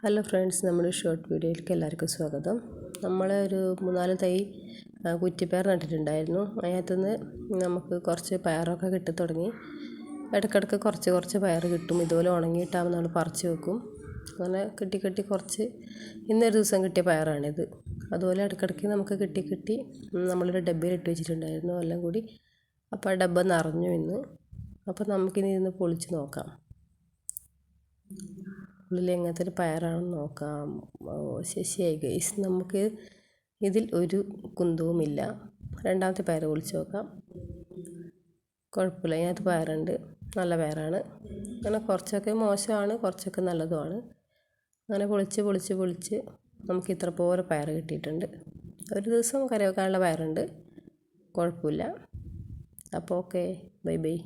Hello friends, നമ്മുടെ short വീഡിയോയിലേക്ക് എല്ലാവർക്കും സ്വാഗതം. നമ്മൾ ഒരു 3-4 തൈ കുറ്റിപ്പയർ നട്ടിട്ടുണ്ടായിരുന്നു. അതിനകത്തുനിന്ന് നമുക്ക് കുറച്ച് പയറൊക്കെ കിട്ടി തുടങ്ങി. ഇടയ്ക്കിടയ്ക്ക് കുറച്ച് പയർ കിട്ടും. ഇതുപോലെ ഉണങ്ങിയിട്ടാകുമ്പോൾ നമ്മൾ പറിച്ച് വെക്കും. അങ്ങനെ കിട്ടി കുറച്ച് ഇന്നൊരു ദിവസം കിട്ടിയ പയറാണിത്. അതുപോലെ ഇടയ്ക്കിടയ്ക്ക് നമുക്ക് കിട്ടി നമ്മളൊരു ഡബ്ബയിൽ ഇട്ട് വെച്ചിട്ടുണ്ടായിരുന്നു എല്ലാം കൂടി. അപ്പോൾ ആ ഡബ്ബ നിറഞ്ഞു ഇന്ന്. അപ്പോൾ നമുക്കിനി ഇന്ന് പൊളിച്ച് നോക്കാം. ഉള്ളിൽ എങ്ങനത്തെ ഒരു പയറാണെന്ന് നോക്കാം. ശശിയായി ഗൈസ്, നമുക്ക് ഇതിൽ ഒരു കുന്തവുമില്ല. രണ്ടാമത്തെ പയർ പൊളിച്ച് നോക്കാം. കുഴപ്പമില്ല, ഇതിനകത്ത് പയറുണ്ട്, നല്ല പയറാണ്. അങ്ങനെ കുറച്ചൊക്കെ മോശമാണ്, കുറച്ചൊക്കെ നല്ലതുമാണ്. അങ്ങനെ പൊളിച്ച് നമുക്ക് ഇത്ര പോലെ പയർ കിട്ടിയിട്ടുണ്ട്. ഒരു ദിവസം കറി വെക്കാനുള്ള പയറുണ്ട്, കുഴപ്പമില്ല. അപ്പോൾ ഓക്കെ, ബൈ.